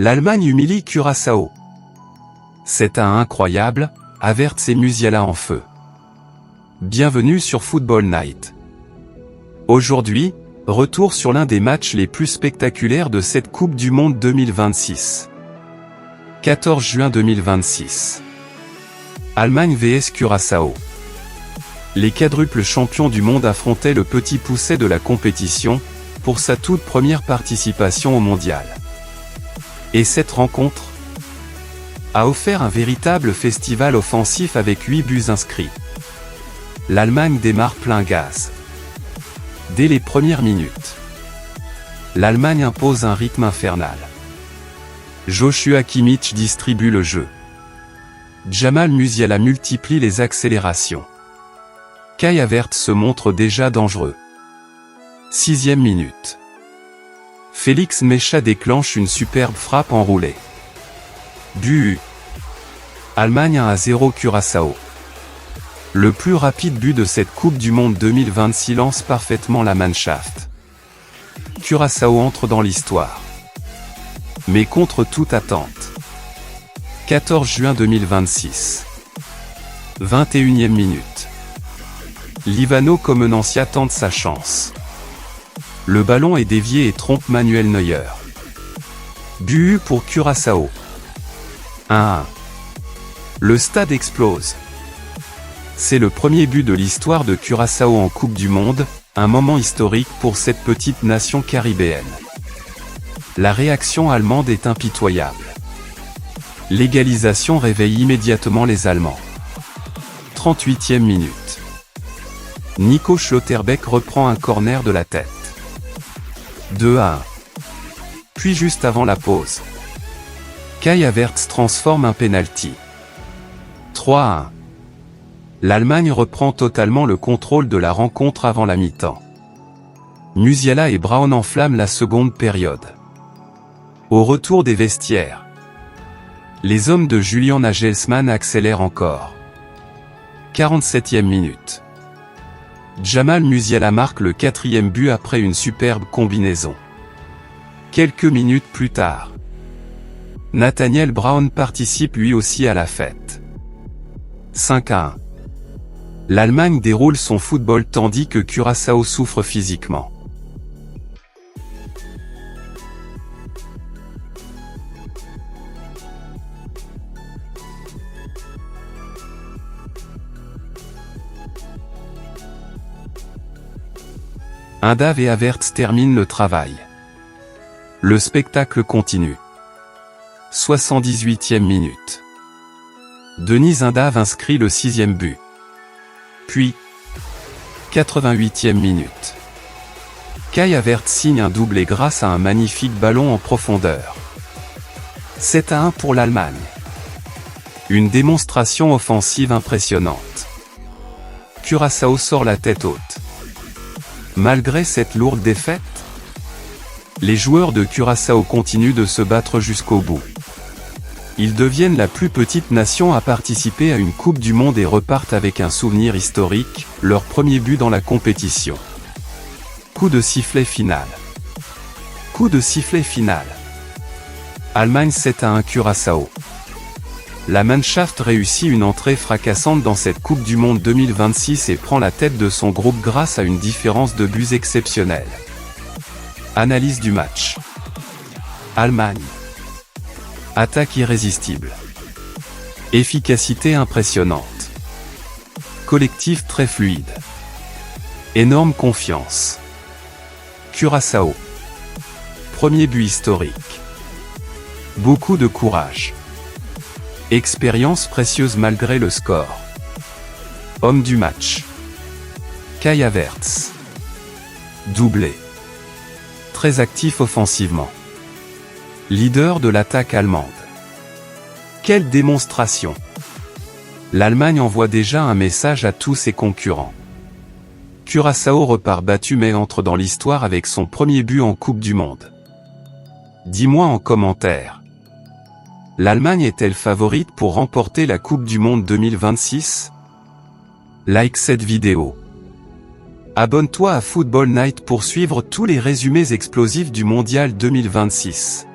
L'Allemagne humilie Curaçao. 7-1 incroyable, Havertz et Musiala en feu. Bienvenue sur Football Night. Aujourd'hui, retour sur l'un des matchs les plus spectaculaires de cette Coupe du Monde 2026. 14 juin 2026. Allemagne vs Curaçao. Les quadruples champions du monde affrontaient le petit pousset de la compétition, pour sa toute première participation au mondial. Et cette rencontre a offert un véritable festival offensif avec 8 buts inscrits. L'Allemagne démarre plein gaz. Dès les premières minutes, l'Allemagne impose un rythme infernal. Joshua Kimmich distribue le jeu. Jamal Musiala multiplie les accélérations. Kai Havertz se montre déjà dangereux. 6e minute. Félix Mecha déclenche une superbe frappe enroulée. But. Allemagne 1-0 Curaçao. Le plus rapide but de cette Coupe du Monde 2026 lance parfaitement la Mannschaft. Curaçao entre dans l'histoire. Mais contre toute attente. 14 juin 2026. 21e minute. Livano Comenancia tente sa chance. Le ballon est dévié et trompe Manuel Neuer. But pour Curaçao. 1-1. Le stade explose. C'est le premier but de l'histoire de Curaçao en Coupe du Monde, un moment historique pour cette petite nation caribéenne. La réaction allemande est impitoyable. L'égalisation réveille immédiatement les Allemands. 38e minute. Nico Schlotterbeck reprend un corner de la tête. 2-1. Puis juste avant la pause, Kai Havertz transforme un penalty. 3-1. L'Allemagne reprend totalement le contrôle de la rencontre avant la mi-temps. Musiala et Braun enflamment la seconde période. Au retour des vestiaires, les hommes de Julian Nagelsmann accélèrent encore. 47e minute. Jamal Musiala marque le 4e but après une superbe combinaison. Quelques minutes plus tard, Nathaniel Braun participe lui aussi à la fête. 5-1. L'Allemagne déroule son football tandis que Curaçao souffre physiquement. Undav et Havertz terminent le travail. Le spectacle continue. 78e minute. Denis Undav inscrit le 6e but. Puis, 88e minute. Kai Havertz signe un doublé grâce à un magnifique ballon en profondeur. 7-1 pour l'Allemagne. Une démonstration offensive impressionnante. Curaçao sort la tête haute. Malgré cette lourde défaite, les joueurs de Curaçao continuent de se battre jusqu'au bout. Ils deviennent la plus petite nation à participer à une Coupe du Monde et repartent avec un souvenir historique, leur premier but dans la compétition. Coup de sifflet final. Coup de sifflet final. Allemagne 7-1 Curaçao. La Mannschaft réussit une entrée fracassante dans cette Coupe du Monde 2026 et prend la tête de son groupe grâce à une différence de buts exceptionnelle. Analyse du match. Allemagne. Attaque irrésistible. Efficacité impressionnante. Collectif très fluide. Énorme confiance. Curaçao. Premier but historique. Beaucoup de courage. Expérience précieuse malgré le score. Homme du match. Kai Havertz. Doublé. Très actif offensivement. Leader de l'attaque allemande. Quelle démonstration! L'Allemagne envoie déjà un message à tous ses concurrents. Curaçao repart battu mais entre dans l'histoire avec son premier but en Coupe du Monde. Dis-moi en commentaire. L'Allemagne est-elle favorite pour remporter la Coupe du Monde 2026? Like cette vidéo. Abonne-toi à Football Night pour suivre tous les résumés explosifs du Mondial 2026.